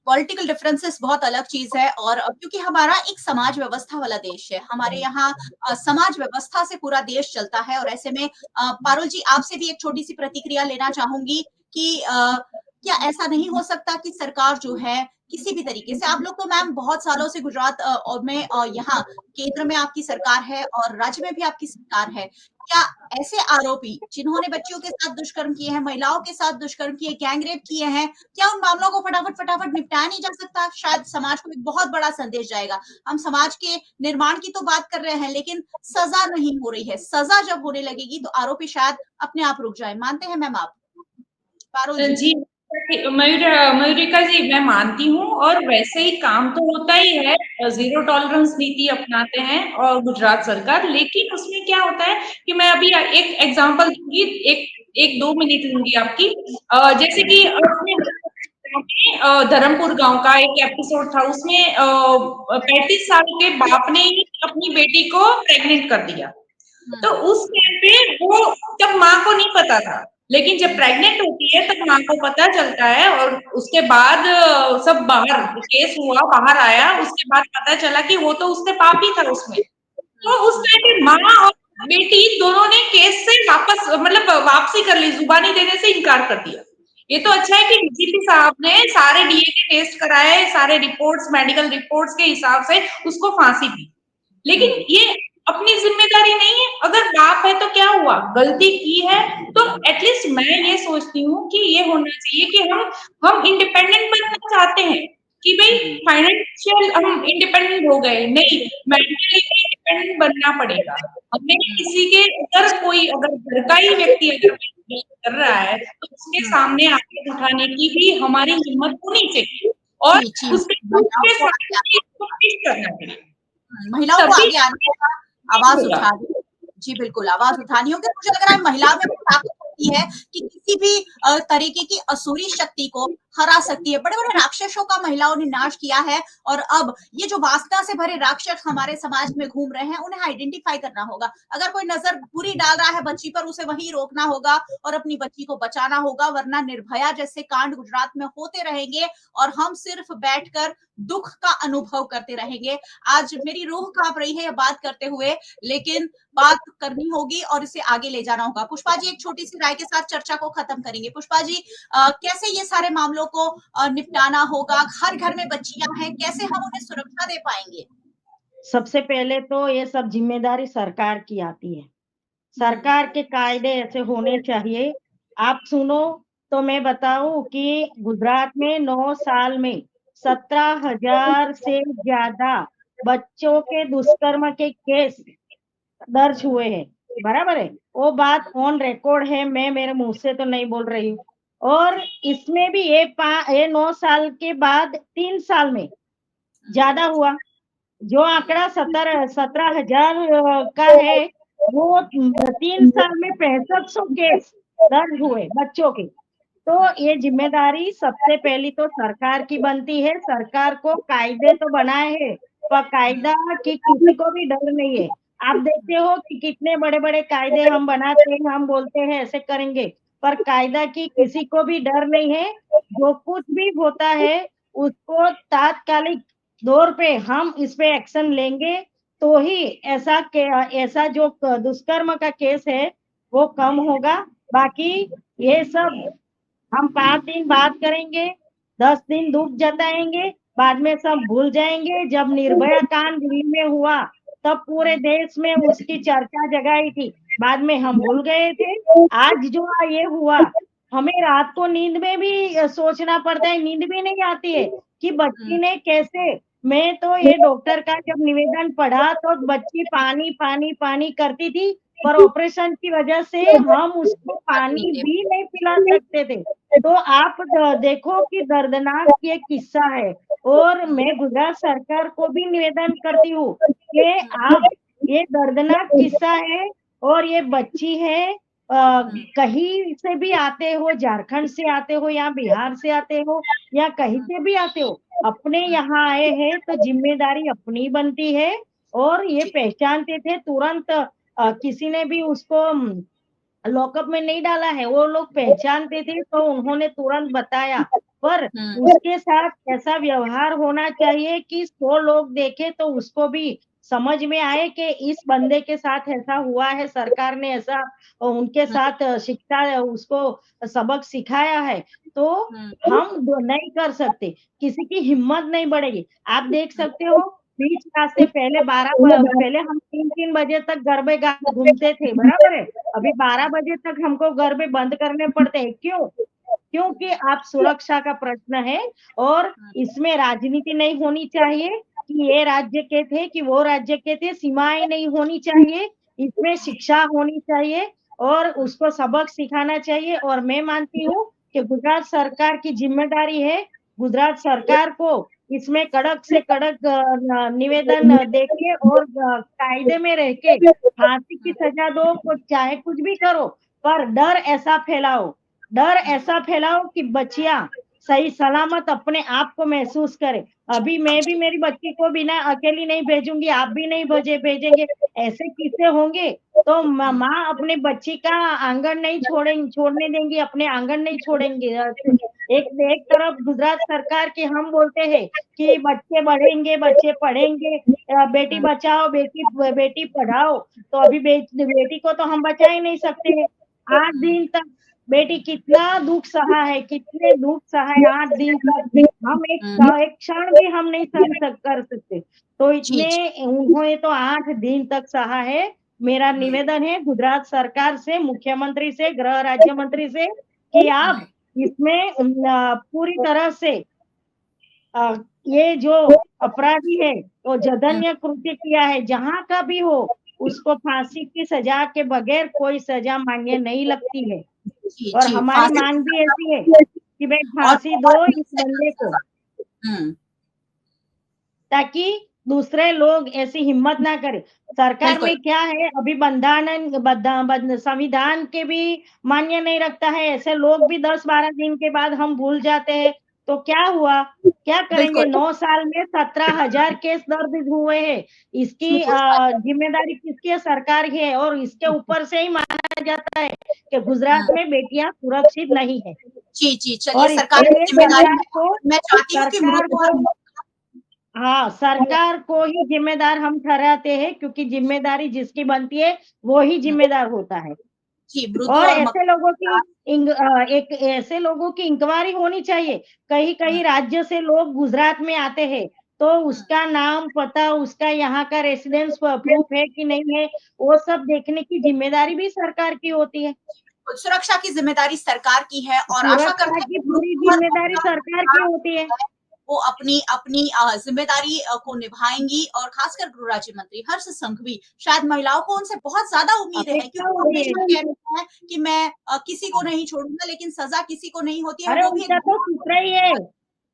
पॉलिटिकल डिफरेंसेस बहुत अलग चीज़ है और क्योंकि हमारा एक समाज व्यवस्था वाला देश है। हमारे यहाँ समाज व्यवस्था से पूरा देश चलता है और ऐसे में पारुल जी आपसे भी एक छोटी-सी प्रतिक्रिया लेना चाहूँगी कि क्या ऐसा नहीं हो सकता कि सरकार जो है किसी भी तरीके से आप लोग तो मैम बहुत सालों से गुजरात और में यहाँ केंद्र में आपकी सरकार है और राज्य में भी आपकी सरकार है। क्या ऐसे आरोपी जिन्होंने बच्चियों के साथ दुष्कर्म किए हैं, महिलाओं के साथ दुष्कर्म किए, गैंग रेप किए हैं, क्या उन मामलों को फटाफट निपटाया नहीं जा सकता? शायद समाज को एक बहुत बड़ा संदेश जाएगा। हम समाज के निर्माण की तो बात कर रहे हैं, लेकिन सज़ा नहीं हो रही है। सज़ा जब होने लगेगी तो आरोपी शायद अपने आप रुक जाएँ। मानते हैं मैम आप? पारुल जी। जी, मयूरिका जी मैं मानती हूँ और वैसे ही काम तो होता ही है, ज़ीरो टॉलरेंस नीति अपनाते हैं और गुजरात सरकार, लेकिन उसमें क्या होता है कि मैं अभी एक एग्ज़ाम्पल दूँगी, 1-2 मिनट लूँगी आपकी। जैसे कि अपने धर्मपुर गाँव का एक एपिसोड था, उसमें 35 साल के बाप ने ही अपनी बेटी को प्रेग्नेंट कर दिया। तो हुँ, उस टाइम पे वो तब माँ को नहीं पता था, लेकिन जब प्रेग्नेंट होती है तब माँ को पता चलता है और उसके बाद सब बाहर केस हुआ, बाहर आया, उसके बाद पता चला कि वो तो उससे पाप ही था उसमें। हुँ, तो उस हुँ। टाइम पे माँ और बेटी दोनों ने केस से वापस मतलब वापसी कर ली, जुबानी देने से इनकार कर दिया। ये तो अच्छा है कि डीजीपी साहब ने सारे डीएनए टेस्ट कराए, सारे रिपोर्ट्स, मेडिकल रिपोर्ट्स के हिसाब से उसको फांसी दी। लेकिन हुँ, ये अपनी जिम्मेदारी नहीं है। अगर पाप है तो क्या हुआ? गलती की है तो एटलीस्ट मैं ये सोचती हूँ कि ये होना चाहिए कि हम इंडिपेंडेंट बनना चाहते हैं कि भई हुँ, फाइनेंशियल हम इंडिपेंडेंट हो गए, नहीं मेंटली इंडिपेंडेंट बनना पड़ेगा। हमें हुँ, किसी के अगर घर का ही व्यक्ति अगर गलत कर रहा है, तो उसके हुँ। सामने आवाज़ उठाने की भी हमारी हिम्मत होनी चाहिए और जी, जी। उसके महिलाओं उसके को साथ आगे भी कोशिश करना चाहिए। महिलाओं को तभी आगे आना होगा, ठीक आवाज़ होगा। उठानी जी, बिल्कुल, आवाज़ उठानी होगी। मुझे लग रहा है महिला में वो ताकत होती है कि किसी भी तरीके की असुरी शक्ति को हरा सकती है। बड़े-बड़े राक्षसों का महिलाओं ने नाश किया है और अब ये जो वासना से भरे राक्षस हमारे समाज में घूम रहे हैं, उन्हें आइडेंटिफ़ाई करना होगा। अगर कोई नज़र बुरी डाल रहा है बच्ची पर, उसे वहीं रोकना होगा और अपनी बच्ची को बचाना होगा, वरना निर्भया जैसे कांड गुजरात में होते रहेंगे और हम सिर्फ बैठकर दुःख का अनुभव करते रहेंगे। आज मेरी रूह काँप रही है ये बात करते हुए, लेकिन बात करनी होगी और इसे आगे ले जाना होगा। पुष्पा जी एक छोटी-सी राय के साथ चर्चा को खत्म करेंगे। पुष्पा जी कैसे ये सारे मामलों को निपटाना होगा? हर घर में बच्चियाँ हैं, कैसे हम उन्हें सुरक्षा दे पाएँगे? सबसे पहले तो ये सब जिम्मेदारी सरकार की आती है। हुँ, सरकार के कायदे ऐसे होने चाहिए। आप सुनो तो मैं बताऊँ कि गुजरात में 9 साल में 17,000 से ज़्यादा बच्चों के दुष्कर्म के केस दर्ज हुए हैं, बराबर है? वो बात ऑन रिकॉर्ड है, मैं मेरे मुँह से तो नहीं बोल रही हूँ। और इसमें भी ये 9 साल के बाद 3 साल में ज़्यादा हुआ। जो आंकड़ा 17,000 का है, वो 3 साल में 6500 केस दर्ज हुए बच्चों के। तो ये जिम्मेदारी सबसे पहली तो सरकार की बनती है। सरकार को कायदे तो बनाए हैं, पर कायदा की किसी को भी डर नहीं है। आप देखते हो कि कितने बड़े-बड़े कायदे हम बनाते हैं, हम बोलते हैं ऐसे करेंगे, पर कायदा की किसी को भी डर नहीं है। जो कुछ भी होता है, उसको तात्कालिक दौर पे हम इस पे एक्शन लेंगे, तो ही ऐसा जो दुष्कर्म का केस है, वो कम होगा। बाकी ये सब हम 5 दिन बात करेंगे, 10 दिन दुःख जताएँगे, बाद में सब भूल जाएँगे। जब निर्भया कांड दिल्ली में हुआ, तब पूरे देश में उसकी चर्चा जगाई थी। बाद में हम भूल गए थे। आज जो ये हुआ, हमें रात को नींद में भी सोचना पड़ता है, नींद भी नहीं आती है कि बच्ची ने कैसे। मैं तो ये डॉक्टर का जब निवेदन पढ़ा, तो बच्ची पानी, पानी, पानी करती थी, पर ऑपरेशन की वजह से हम उसको पानी भी नहीं पिला सकते थे। तो आप देखो कि दर्दनाक ये किस्सा है। और मैं गुजरात सरकार को भी निवेदन करती हूँ कि आप, ये दर्दनाक किस्सा है और ये बच्ची है, कहीं से भी आते हो, झारखंड से आते हो या बिहार से आते हो या कहीं से भी आते हो, अपने यहाँ आए हैं तो जिम्मेदारी अपनी बनती है। और ये जी। पहचानते थे तुरंत, किसी ने भी उसको लॉकअप में नहीं डाला है, वो लोग पहचानते थे तो उन्होंने तुरंत बताया। पर उसके साथ ऐसा व्यवहार होना चाहिए कि 100 लोग देखें तो उसको भी समझ में आए कि इस बंदे के साथ ऐसा हुआ है, सरकार ने ऐसा उनके साथ शिक्षा उसको सबक सिखाया है। तो हम नहीं कर सकते, किसी की हिम्मत नहीं बढ़ेगी। आप देख सकते हो बीच रास्ते पहले हम 3-3 बजे तक गरबे गा घूमते थे, बराबर है? अभी 12 बजे तक हमको गरबे बंद करने पड़ते हैं, क्यों? क्योंकि आप सुरक्षा का प्रश्न है और इसमें राजनीति नहीं होनी चाहिए कि ये राज्य के थे, कि वो राज्य के थे, सीमाएँ नहीं होनी चाहिए, इसमें शिक्षा होनी चाहिए और उसको सबक सिखाना चाहिए। और मैं मानती हूँ कि गुजरात सरकार की ज़िम्मेदारी है, गुजरात सरकार को इसमें कड़क से कड़क निवेदन देके और कायदे में रह के फांसी की सज़ा दो, को चाहे कुछ भी करो, पर डर ऐसा फैलाओ कि बच्चियाँ सही सलामत अपने आप को महसूस करें। अभी मैं भी मेरी बच्ची को बिना अकेली नहीं भेजूँगी, आप भी नहीं भेजेंगे, ऐसे किस्से होंगे तो माँ अपने बच्ची का आंगन नहीं छोड़ने देंगी, अपने आंगन नहीं छोड़ेंगे। एक एक तरफ गुजरात सरकार की हम बोलते हैं कि बच्चे बढ़ेंगे, बच्चे पढ़ेंगे, बेटी बचाओ, बेटी पढ़ाओ, तो अभी बेटी को तो हम बचा ही नहीं सकते हैं। 8 दिन तक बेटी कितना दुःख सहा है, कितने दुःख सहा है 8 दिन तक। हम एक क्षण भी हम नहीं सहन कर सकते। तो जी, जी। उन्होंने तो 8 दिन तक सहा है। मेरा निवेदन है गुजरात सरकार से, मुख्यमंत्री से, गृह राज्य मंत्री से कि आप इसमें पूरी तरह से ये जो अपराधी है, वो जघन्य कृत्य किया है, जहाँ का भी हो, उसको फांसी की सजा के बगैर कोई सजा मान्य नहीं लगती है। जी, और जी, हमारी फांसी मांग भी ऐसी है कि भाई और फांसी बहुत दो इस दूसरे बंदे को, हुँ, ताकि दूसरे लोग ऐसी हिम्मत ना करें। सरकार बिल्कुल। में क्या है, अभी संविधान के भी मान्य नहीं रखता है, ऐसे लोग भी 10-12 दिन के बाद हम भूल जाते हैं, तो क्या हुआ? क्या करेंगे? बिल्कुल। 9 साल में 17,000 केस दर्ज हुए हैं। इसकी बहुत सारे जिम्मेदारी किसकी है? सरकार की है और इसके ऊपर से ही माना जाता है कि गुजरात हुँ। में बेटियाँ सुरक्षित नहीं है। जी, जी, चलिए और सरकार इसके की लिए ज़िम्मेदारी है और मैं चाहती हूँ कि सरकार मृत्यु को दर हाँ, सरकार को ही ज़िम्मेदार हम ठहराते हैं, क्योंकि ज़िम्मेदारी जिसकी बनती है, वो ही ज़िम्मेदार होता है। जी, मृत्यु और और मकान एक ऐसे लोगों की इंक्वायरी होनी चाहिए। कहीं-कहीं राज्य से लोग गुजरात में आते हैं, तो उसका नाम, पता, उसका यहाँ का रेसिडेंस प्रूफ है कि नहीं है, वो सब देखने की ज़िम्मेदारी भी सरकार की होती है। सुरक्षा की ज़िम्मेदारी सरकार की है और आशा सुरक्षा करते हैं की कि पूरी मृत्यु और ज़िम्मेदारी मकान सरकार की होती है। वो अपनी अपनी ज़िम्मेदारी को निभाएँगी और खासकर गृह राज्य मंत्री हर्ष संघवी शायद महिलाओं को उनसे बहुत ज़्यादा उम्मीदें हैं अपेक्षा क्योंकि वो होती है। हमेशा कह रहे हैं कि मैं किसी को नहीं छोड़ूँगा लेकिन सज़ा किसी को नहीं होती है, अरे वो भी एक उनका तो सूत्र ही है, जी,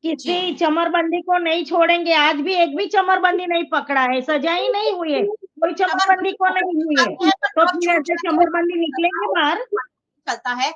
किसी चमरबंदी को नहीं छोड़ेंगे। आज भी एक भी चमरबंदी नहीं पकड़ा है, सजा ही नहीं हुई है, कोई चमरबंदी कमरबंद को नहीं हुई है। है पर तो कब फिर छूट ऐसे जाती है चमरबंदी निकलेंगे बाहर। चलता है।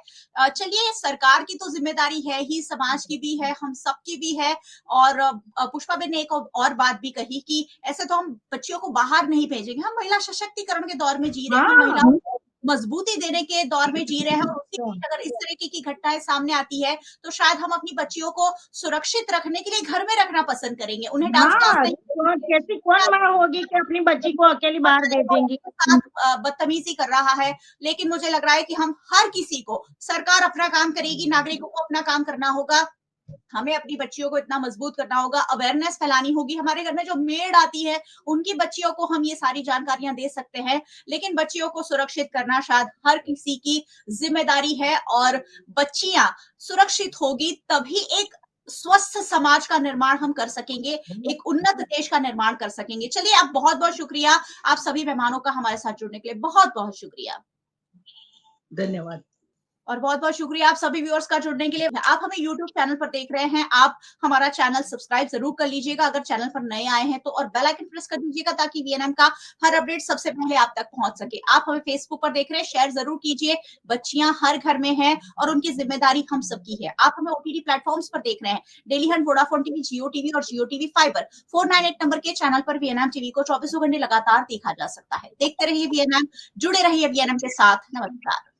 चलिए, सरकार की तो जिम्मेदारी है ही, समाज की भी है, हम सबकी भी है। और पुष्पा बेन ने एक और बात भी कही कि ऐसे तो हम बच्चियों को बाहर नहीं भेजेंगे, हम महिला सशक्तिकरण के दौर में जी रहे हैं, महिलाओं को मजबूती देने के दौर में जी रहे हैं, और उसी बीच अगर इस तरीके की घटनाएं सामने आती है तो शायद हम अपनी बच्चियों को सुरक्षित रखने के लिए घर में रखना पसंद करेंगे, उन्हें डांस क्लास नहीं, कैसी कौन माँ होगी कि अपनी बच्ची को अकेली बाहर दे देंगी। साथ बदतमीजी कर रहा है। लेकिन मुझे लग रहा है कि हम हर किसी को, सरकार अपना काम करेगी, नागरिकों को अपना काम करना होगा, हमें अपनी बच्चियों को इतना मजबूत करना होगा, अवेयरनेस फैलानी होगी। हमारे घर में जो मेड आती है उनकी बच्चियों को हम ये सारी जानकारियां दे सकते हैं, लेकिन बच्चियों को सुरक्षित करना शायद हर किसी की जिम्मेदारी है। और बच्चियां सुरक्षित होगी तभी एक स्वस्थ समाज का निर्माण हम कर सकेंगे, एक उन्नत देश का निर्माण कर सकेंगे। चलिए, आप बहुत बहुत शुक्रिया, आप सभी मेहमानों का हमारे साथ जुड़ने के लिए बहुत बहुत शुक्रिया। धन्यवाद। और बहुत बहुत शुक्रिया आप सभी व्यूअर्स का जुड़ने के लिए। आप हमें YouTube चैनल पर देख रहे हैं, आप हमारा चैनल सब्सक्राइब जरूर कर लीजिएगा अगर चैनल पर नए आए हैं तो, और बेल आइकन प्रेस कर दीजिएगा ताकि VNM का हर अपडेट सबसे पहले आप तक पहुंच सके। आप हमें फेसबुक पर देख रहे हैं, शेयर जरूर कीजिए। बच्चियां हर घर में हैं और उनकी जिम्मेदारी हम सबकी है। आप हमें OTT प्लेटफॉर्म्स पर देख रहे हैं, डेली हंट, वोडाफोन टीवी, जियो टीवी और जियो टीवी फाइबर 498 नंबर के चैनल पर VNM टीवी को 24 घंटे लगातार देखा जा सकता है। देखते रहिए VNM, जुड़े रहिए VNM के साथ। नमस्कार।